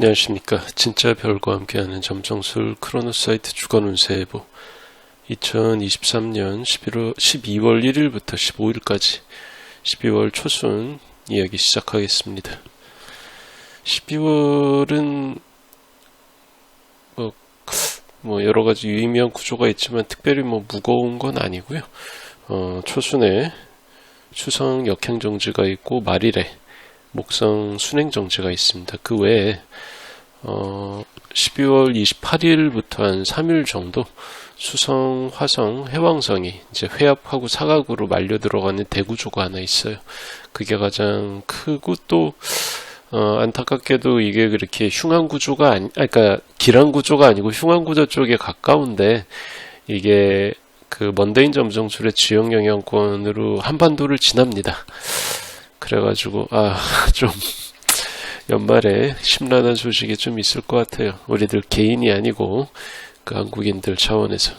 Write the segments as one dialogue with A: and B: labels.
A: 안녕하십니까. 진짜 별과 함께하는 점정술 크로노사이트 주간운세 예보 2023년 12월 1일부터 15일까지 12월 초순 이야기 시작하겠습니다. 12월은 뭐 여러가지 유의미한 구조가 있지만 특별히 무거운 건 아니고요. 초순에 추성 역행정지가 있고 말일에 목성 순행정지가 있습니다. 그 외에 12월 28일부터 한 3일 정도 수성, 화성, 해왕성이 이제 회합하고 사각으로 말려 들어가는 대구조가 하나 있어요. 그게 가장 크고 또 안타깝게도 이게 그렇게 흉한 구조가 그러니까 길한 구조가 아니고 흉한 구조 쪽에 가까운데 이게 그 먼데인 점정술의 지형 영향권으로 한반도를 지납니다. 그래가지고 좀 연말에 심란한 소식이 좀 있을 것 같아요. 우리들 개인이 아니고 그 한국인들 차원에서.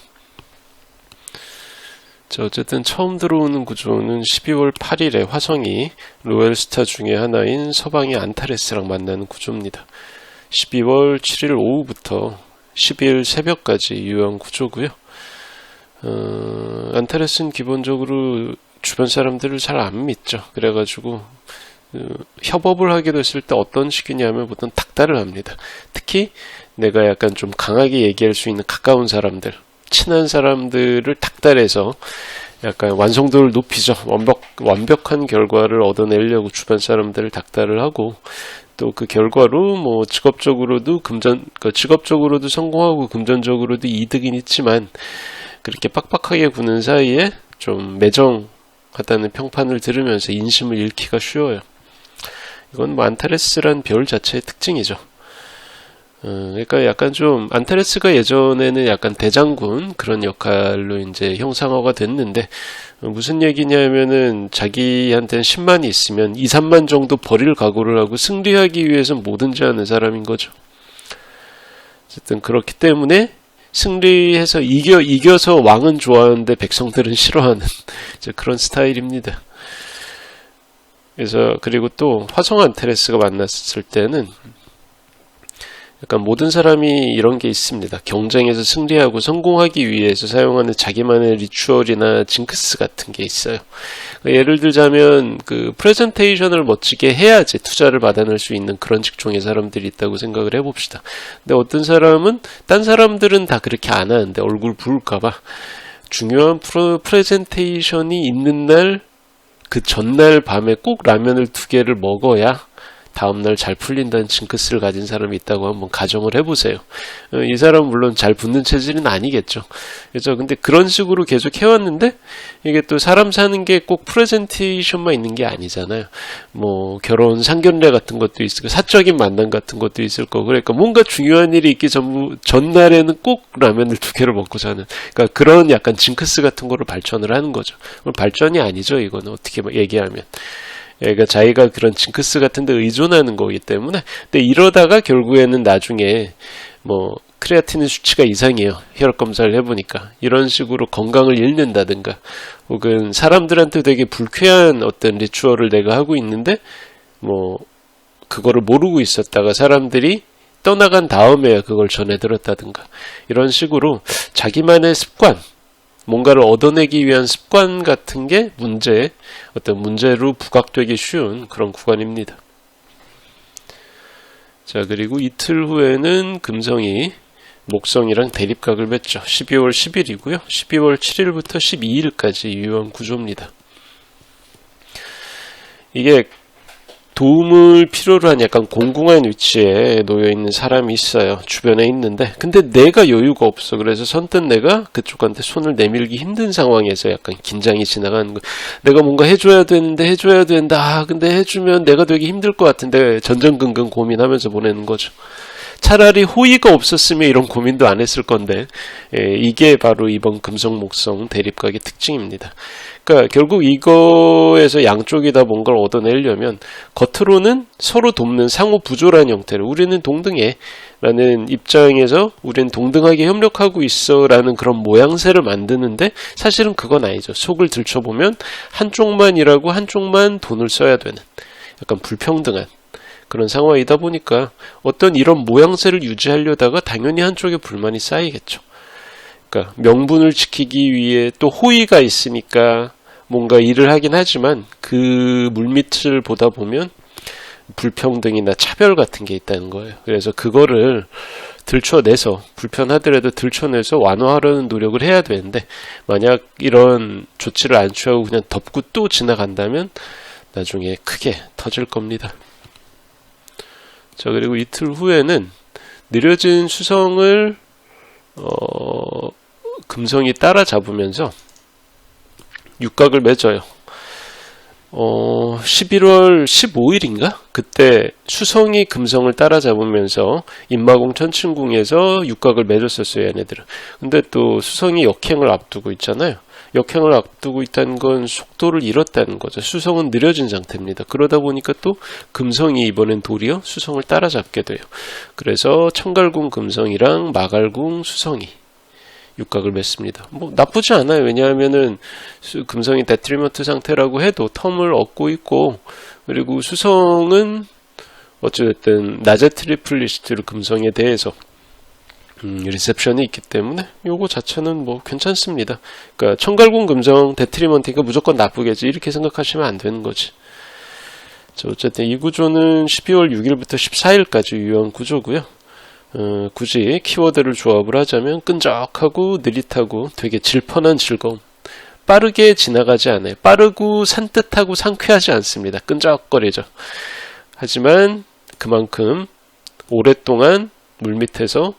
A: 자, 어쨌든 처음 들어오는 구조는 12월 8일에 화성이 로얄스타 중에 하나인 서방의 안타레스랑 만나는 구조입니다. 12월 7일 오후부터 10일 새벽까지 유효한 구조고요. 안타레스는 기본적으로 주변 사람들을 잘 안 믿죠. 그래가지고 협업을 하게 됐을 때 어떤 식이냐면 보통 닥달을 합니다. 특히 내가 약간 좀 강하게 얘기할 수 있는 가까운 사람들, 친한 사람들을 닥달해서 약간 완성도를 높이죠. 완벽한 결과를 얻어내려고 주변 사람들을 닥달을 하고 또 그 결과로 직업적으로도 성공하고 금전적으로도 이득은 있지만 그렇게 빡빡하게 구는 사이에 좀 매정하다는 평판을 들으면서 인심을 잃기가 쉬워요. 이건 안타레스란 별 자체의 특징이죠. 그러니까 약간 좀 안타레스가 예전에는 약간 대장군 그런 역할로 이제 형상화가 됐는데 무슨 얘기냐면은 자기한테는 10만이 있으면 2, 3만 정도 버릴 각오를 하고 승리하기 위해서는 뭐든지 하는 사람인 거죠. 어쨌든 그렇기 때문에 승리해서 이겨서 왕은 좋아하는데 백성들은 싫어하는 이제 그런 스타일입니다. 그래서 그리고 또 화성 안타레스가 만났을 때는 약간 모든 사람이 이런 게 있습니다. 경쟁에서 승리하고 성공하기 위해서 사용하는 자기만의 리추얼이나 징크스 같은 게 있어요. 예를 들자면 그 프레젠테이션을 멋지게 해야지 투자를 받아낼 수 있는 그런 직종의 사람들이 있다고 생각을 해봅시다. 근데 어떤 사람은 딴 사람들은 다 그렇게 안 하는데 얼굴 부을까봐 중요한 프레젠테이션이 있는 날 그 전날 밤에 꼭 라면을 2개를 먹어야 다음날 잘 풀린다는 징크스를 가진 사람이 있다고 한번 가정을 해보세요. 이 사람은 물론 잘 붙는 체질은 아니겠죠. 그래서 근데 그런 식으로 계속 해왔는데 이게 또 사람 사는 게 꼭 프레젠테이션만 있는 게 아니잖아요. 결혼 상견례 같은 것도 있을 거고 사적인 만남 같은 것도 있을 거고 그러니까 뭔가 중요한 일이 있기 전날에는 꼭 라면을 2개를 먹고 사는 그러니까 그런 약간 징크스 같은 거를 발전을 하는 거죠. 발전이 아니죠. 이거는 어떻게 얘기하면. 그러니까 자기가 그런 징크스 같은 데 의존하는 거기 때문에 근데 이러다가 결국에는 나중에 크레아틴인 수치가 이상해요. 혈압 검사를 해보니까 이런 식으로 건강을 잃는다든가 혹은 사람들한테 되게 불쾌한 어떤 리추얼을 내가 하고 있는데 그거를 모르고 있었다가 사람들이 떠나간 다음에 그걸 전해 들었다든가 이런 식으로 자기만의 습관 뭔가를 얻어내기 위한 습관 같은 게 어떤 문제로 부각되기 쉬운 그런 구간입니다. 자, 그리고 이틀 후에는 금성이 목성이랑 대립각을 맺죠. 12월 10일이고요. 12월 7일부터 12일까지 유효한 구조입니다. 이게 도움을 필요로 한 약간 공공한 위치에 놓여있는 사람이 있어요. 주변에 있는데 근데 내가 여유가 없어. 그래서 선뜻 내가 그쪽한테 손을 내밀기 힘든 상황에서 약간 긴장이 지나가는 거. 내가 뭔가 해줘야 되는데 해줘야 된다. 근데 해주면 내가 되게 힘들 것 같은데 전전긍긍 고민하면서 보내는 거죠. 차라리 호의가 없었으면 이런 고민도 안 했을 건데 이게 바로 이번 금성목성 대립각의 특징입니다. 그러니까 결국 이거에서 양쪽이 다 뭔가를 얻어내려면 겉으로는 서로 돕는 상호 부조라는 형태로 우리는 동등해 라는 입장에서 우리는 동등하게 협력하고 있어 라는 그런 모양새를 만드는데 사실은 그건 아니죠. 속을 들춰보면 한쪽만 일하고 한쪽만 돈을 써야 되는 약간 불평등한 그런 상황이다 보니까 어떤 이런 모양새를 유지하려다가 당연히 한쪽에 불만이 쌓이겠죠. 그러니까 명분을 지키기 위해 또 호의가 있으니까 뭔가 일을 하긴 하지만 그 물밑을 보다 보면 불평등이나 차별 같은 게 있다는 거예요. 그래서 그거를 들춰내서 불편하더라도 들춰내서 완화하려는 노력을 해야 되는데 만약 이런 조치를 안 취하고 그냥 덮고 또 지나간다면 나중에 크게 터질 겁니다. 자, 그리고 이틀 후에는 느려진 수성을 금성이 따라잡으면서 육각을 맺어요. 11월 15일인가? 그때 수성이 금성을 따라잡으면서 인마공 천춘궁에서 육각을 맺었었어요, 얘네들은. 근데 또 수성이 역행을 앞두고 있잖아요. 역행을 앞두고 있다는 건 속도를 잃었다는 거죠. 수성은 느려진 상태입니다. 그러다 보니까 또 금성이 이번엔 도리어 수성을 따라잡게 돼요. 그래서 청갈궁 금성이랑 마갈궁 수성이 육각을 맺습니다. 뭐 나쁘지 않아요. 왜냐하면은 금성이 데트리먼트 상태라고 해도 텀을 얻고 있고, 그리고 수성은 어쨌든 낮에 트리플리스트를 금성에 대해서 리셉션이 있기 때문에 요거 자체는 뭐 괜찮습니다. 그러니까 청갈궁 금성 데트리먼트가 무조건 나쁘겠지 이렇게 생각하시면 안 되는 거지. 자, 어쨌든 이 구조는 12월 6일부터 14일까지 유효한 구조고요. 굳이 키워드를 조합을 하자면 끈적하고 느릿하고 되게 질펀한 즐거움. 빠르게 지나가지 않아요. 빠르고 산뜻하고 상쾌하지 않습니다. 끈적거리죠. 하지만 그만큼 오랫동안 물밑에서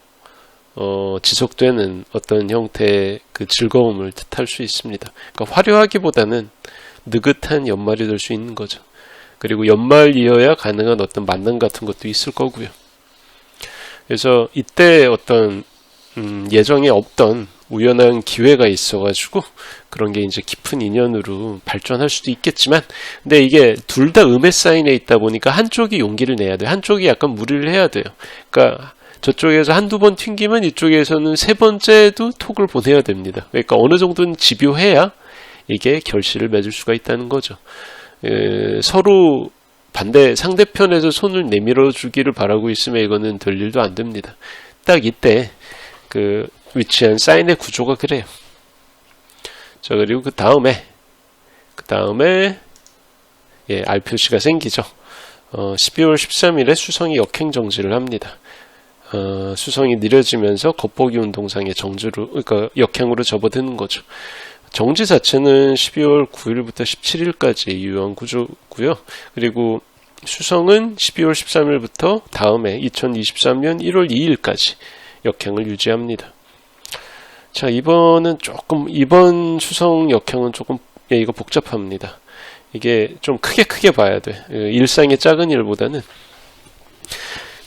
A: 지속되는 어떤 형태의 그 즐거움을 뜻할 수 있습니다. 그러니까 화려하기보다는 느긋한 연말이 될 수 있는 거죠. 그리고 연말이어야 가능한 어떤 만남 같은 것도 있을 거고요. 그래서 이때 어떤 예정에 없던 우연한 기회가 있어가지고 그런 게 이제 깊은 인연으로 발전할 수도 있겠지만, 근데 이게 둘 다 음의 사인에 있다 보니까 한쪽이 용기를 내야 돼요. 한쪽이 약간 무리를 해야 돼요. 그러니까 저쪽에서 한두 번 튕기면 이쪽에서는 세 번째도 톡을 보내야 됩니다. 그러니까 어느 정도는 집요해야 이게 결실을 맺을 수가 있다는 거죠. 서로 상대편에서 손을 내밀어 주기를 바라고 있으면 이거는 될 일도 안 됩니다. 딱 이때 그 위치한 사인의 구조가 그래요. 자, 그리고 그 다음에 알 표시가 생기죠. 12월 13일에 수성이 역행 정지를 합니다. 수성이 느려지면서 겉보기 운동상의 그러니까 역행으로 접어드는 거죠. 정지 자체는 12월 9일부터 17일까지 유효한 구조고요. 그리고 수성은 12월 13일부터 다음에 2023년 1월 2일까지 역행을 유지합니다. 자, 이번 수성 역행은 조금 이거 복잡합니다. 이게 좀 크게 봐야 돼. 일상의 작은 일보다는.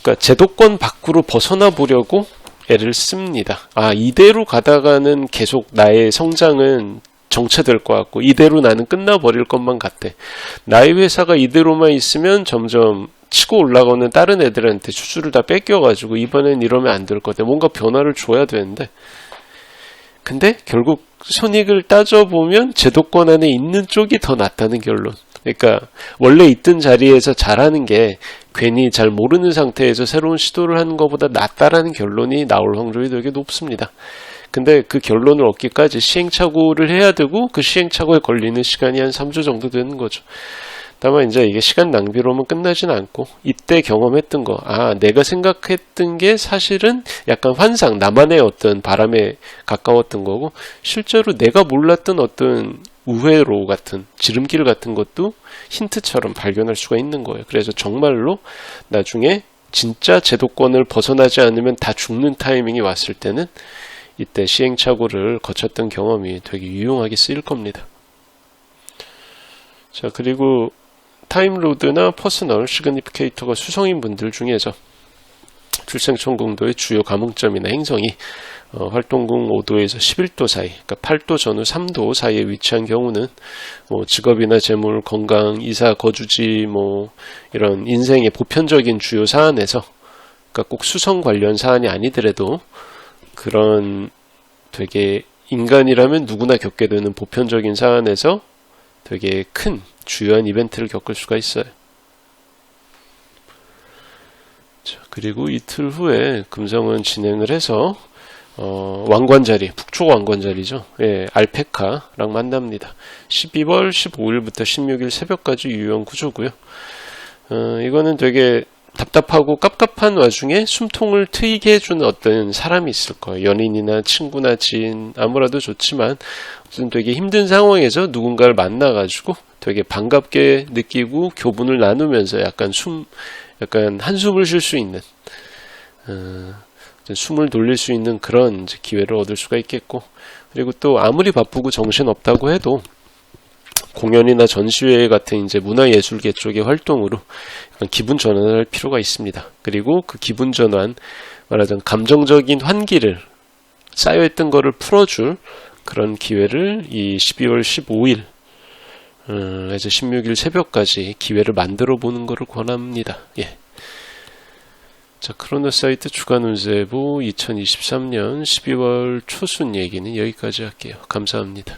A: 그러니까 제도권 밖으로 벗어나 보려고 애를 씁니다. 이대로 가다가는 계속 나의 성장은 정체될 것 같고 이대로 나는 끝나버릴 것만 같아. 나의 회사가 이대로만 있으면 점점 치고 올라가는 다른 애들한테 수주를 다 뺏겨가지고 이번엔 이러면 안 될 것 같아. 뭔가 변화를 줘야 되는데, 근데 결국 손익을 따져보면 제도권 안에 있는 쪽이 더 낫다는 결론. 그러니까 원래 있던 자리에서 잘하는 게 괜히 잘 모르는 상태에서 새로운 시도를 하는 것보다 낫다라는 결론이 나올 확률이 되게 높습니다. 근데 그 결론을 얻기까지 시행착오를 해야 되고 그 시행착오에 걸리는 시간이 한 3주 정도 되는 거죠. 다만 이제 이게 시간 낭비로만 끝나진 않고 이때 경험했던 거, 내가 생각했던 게 사실은 약간 환상, 나만의 어떤 바람에 가까웠던 거고 실제로 내가 몰랐던 어떤 우회로 같은 지름길 같은 것도 힌트처럼 발견할 수가 있는 거예요. 그래서 정말로 나중에 진짜 제도권을 벗어나지 않으면 다 죽는 타이밍이 왔을 때는 이때 시행착오를 거쳤던 경험이 되게 유용하게 쓰일 겁니다. 자, 그리고 타임로드나 퍼스널 시그니피케이터가 수성인 분들 중에서 출생천궁도의 주요 감흥점이나 행성이 활동궁 5도에서 11도 사이, 그러니까 8도 전후 3도 사이에 위치한 경우는 직업이나 재물, 건강, 이사, 거주지, 이런 인생의 보편적인 주요 사안에서, 그러니까 꼭 수성 관련 사안이 아니더라도 그런 되게 인간이라면 누구나 겪게 되는 보편적인 사안에서 되게 큰 주요한 이벤트를 겪을 수가 있어요. 자, 그리고 이틀 후에 금성은 진행을 해서 왕관자리, 북쪽 왕관자리죠. 예, 알페카랑 만납니다. 12월 15일부터 16일 새벽까지 유효한 구조고요. 이거는 되게 답답하고 깝깝한 와중에 숨통을 트이게 해주는 어떤 사람이 있을 거예요. 연인이나 친구나 지인 아무라도 좋지만 무슨 되게 힘든 상황에서 누군가를 만나가지고 되게 반갑게 느끼고 교분을 나누면서 약간 한숨을 쉴 수 있는 숨을 돌릴 수 있는 그런 기회를 얻을 수가 있겠고, 그리고 또 아무리 바쁘고 정신없다고 해도 공연이나 전시회 같은 이제 문화예술계 쪽의 활동으로 기분 전환을 할 필요가 있습니다. 그리고 그 기분 전환, 말하자면 감정적인 환기를 쌓여있던 거를 풀어줄 그런 기회를 이 12월 15일 에서 16일 새벽까지 기회를 만들어 보는 것을 권합니다. 예. 자, 크로노사이트 주간 운세보 2023년 12월 초순 얘기는 여기까지 할게요. 감사합니다.